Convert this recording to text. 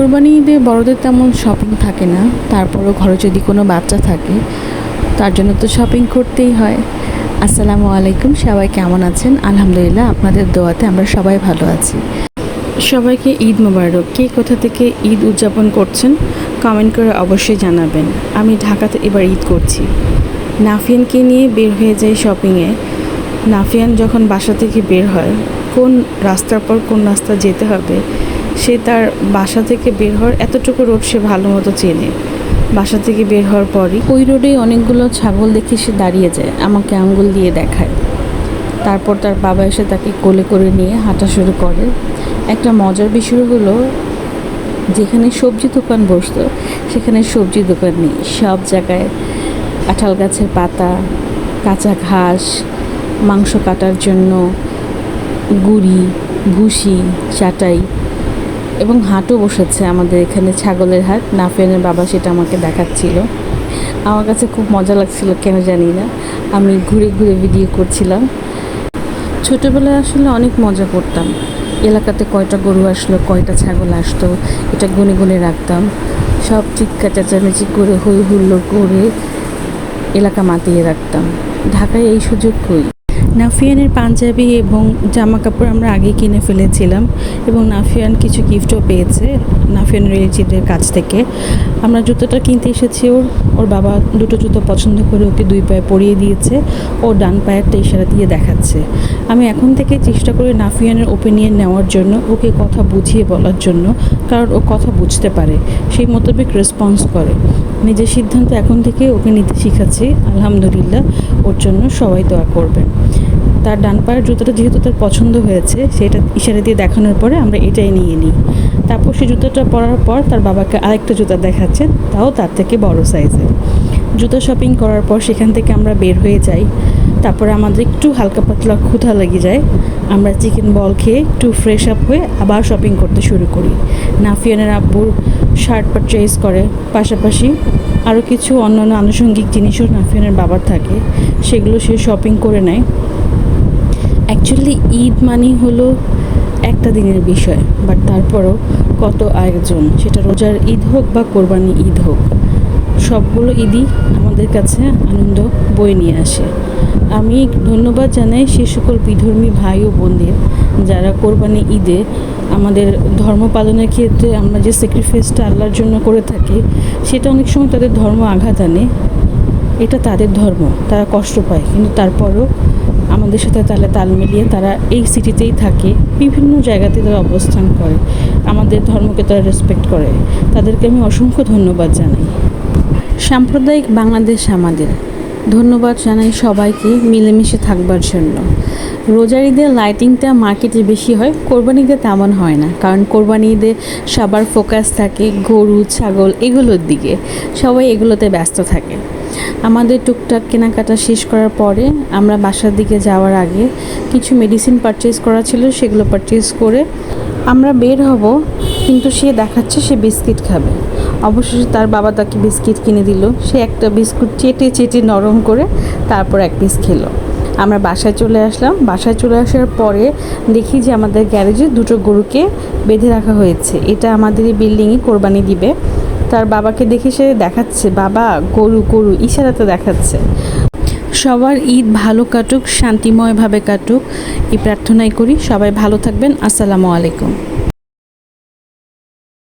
কোরবানি ঈদে বড়দের তেমন শপিং থাকে না, তারপরও ঘরে যদি কোনো বাচ্চা থাকে তার জন্য তো শপিং করতেই হয়। আসসালামু আলাইকুম, সবাই কেমন আছেন? আলহামদুলিল্লাহ, আপনাদের দোয়াতে আমরা সবাই ভালো আছি। সবাইকে ঈদ মোবারক। কে কোথা থেকে ঈদ উদযাপন করছেন কমেন্ট করে অবশ্যই জানাবেন। আমি ঢাকাতে এবার ঈদ করছি। নাফিয়ানকে নিয়ে বের হয়ে যাই শপিংয়ে। নাফিয়ান যখন বাসা থেকে বের হয়, কোন রাস্তার পর কোন রাস্তা যেতে হবে সে তার বাসা থেকে বের হওয়ার এতটুকু রোড সে ভালো মতো চেনে। বাসা থেকে বের হওয়ার পরই ওই রোডে অনেকগুলো ছাগল দেখে সে দাঁড়িয়ে যায়, আমাকে আঙ্গুল দিয়ে দেখায়। তারপর তার বাবা এসে তাকে কোলে করে নিয়ে হাঁটা শুরু করে। একটা মজার বিষয় হলো, যেখানে সবজি দোকান বসতো সেখানে সবজি দোকান নেই। সব জায়গায় কাঁঠাল গাছের পাতা, কাঁচা ঘাস, মাংস কাটার জন্য গুঁড়ি, ভুসি, চাটাই এবং হাটও বসেছে আমাদের এখানে, ছাগলের হাট। নাফিয়ানের বাবা সেটা আমাকে দেখাচ্ছিল। আমার কাছে খুব মজা লাগছিল, কেন জানি না। আমি ঘুরে ঘুরে ভিডিও করছিলাম। ছোটোবেলায় আসলে অনেক মজা করতাম। এলাকাতে কয়টা গরু আসলো, কয়টা ছাগল আসতো, এটা গুনে গুনে রাখতাম। সব চিৎকার চেঁচামেচি করে, হই হুল্লোড় করে এলাকা মাতিয়ে রাখতাম। ঢাকায় এই সুযোগ কই। নাফিয়ানের পাঞ্জাবি এবং জামা কাপড় আমরা আগেই কিনে ফেলেছিলাম এবং নাফিয়ান কিছু গিফটও পেয়েছে নাফিয়ানের রিলেটিভদের কাছ থেকে। আমরা জুতোটা কিনতে এসেছি, ওর বাবা দুটো জুতো পছন্দ করে ওকে দুই পায়ে পরিয়ে দিয়েছে। ও ডান পায়েরটা ইশারা দিয়ে দেখাচ্ছে। আমি এখন থেকে চেষ্টা করি নাফিয়ানের ওপিনিয়ন নেওয়ার জন্য, ওকে কথা বুঝিয়ে বলার জন্য, কারণ ও কথা বুঝতে পারে, সেই মোতাবেক রেসপন্স করে। নিজের সিদ্ধান্ত এখন থেকে ওকে নিতে শিখাচ্ছি। আলহামদুলিল্লাহ, ওর জন্য সবাই দোয়া করবেন। তার ডান পায়ের জুতোটা যেহেতু তার পছন্দ হয়েছে, সেটা ইশারা দিয়ে দেখানোর পরে আমরা এটাই নিয়ে নিই। তারপর সে জুতোটা পরার পর তার বাবাকে আরেকটা জুতো দেখাচ্ছেন, তাও তার থেকে বড় সাইজের। জুতো শপিং করার পর সেখান থেকে আমরা বের হয়ে যাই। তারপরে আমাদের একটু হালকা পাতলা ক্ষুধা লেগে যায়। আমরা চিকেন বল খেয়ে একটু ফ্রেশ আপ হয়ে আবার শপিং করতে শুরু করি। নাফিয়ানের আব্বুর শার্ট পারচেজ করে, পাশাপাশি আরও কিছু অন্যান্য আনুষঙ্গিক জিনিসও নাফিয়ানের বাবার থাকে, সেগুলো সে শপিং করে নেয়। অ্যাকচুয়ালি ঈদ মানেই হলো একটা দিনের বিষয়, বাট তারপরও কত আয়োজন, সেটা রোজার ঈদ হোক বা কোরবানি ঈদ হোক, সবগুলো ঈদই আমাদের কাছে আনন্দ বয়ে নিয়ে আসে। আমি ধন্যবাদ জানাই সে সকল বিধর্মী ভাই ও বোনদের যারা কোরবানি ঈদে আমাদের ধর্ম পালনের ক্ষেত্রে আমরা যে স্যাক্রিফাইসটা আল্লাহর জন্য করে থাকি, সেটা অনেক সময় তাদের ধর্ম আঘাত আনে। এটা তাদের ধর্ম, তারা কষ্ট পায়, কিন্তু তারপরও আমাদের সাথে তাল মিলিয়ে তারা এই সিটিতেই থাকে, বিভিন্ন জায়গাতে তারা অবস্থান করে, আমাদের ধর্মকে তারা রেসপেক্ট করে। তাদেরকে আমি অসংখ্য ধন্যবাদ জানাই। সাম্প্রদায়িক বাংলাদেশ আমাদের। ধন্যবাদ জানাই সবাইকে মিলেমিশে থাকবার জন্য। রোজার ঈদে লাইটিংটা মার্কেটে বেশি হয়, কোরবানি ঈদে তেমন হয় না, কারণ কোরবানি ঈদে সবার ফোকাস থাকে গরু, ছাগল এগুলোর দিকে, সবাই এগুলোতে ব্যস্ত থাকে। আমাদের টুকটাক কেনাকাটা শেষ করার পরে আমরা বাসার দিকে যাওয়ার আগে কিছু মেডিসিন পারচেজ করা ছিল, সেগুলো পারচেজ করে আমরা বের হব। কিন্তু সে দেখাচ্ছে সে বিস্কিট খাবে। অবশেষে তার বাবা তাকে বিস্কিট কিনে দিল। সে একটা বিস্কুট চেটে চেটে নরম করে তারপর এক পিস খেলো। আমরা বাসায় চলে আসলাম। বাসায় চলে আসার পরে দেখি যে আমাদের গ্যারেজে দুটো গরুকে বেঁধে রাখা হয়েছে। এটা আমাদের এই বিল্ডিংয়ে কোরবানি দিবে। তার বাবাকে দেখে সে দেখাচ্ছে, বাবা গরু গরু ইশারাতে দেখাচ্ছে। সবার ঈদ ভালো কাটুক, শান্তিময়ভাবে কাটুক, এই প্রার্থনাই করি। সবাই ভালো থাকবেন। আসসালামু আলাইকুম।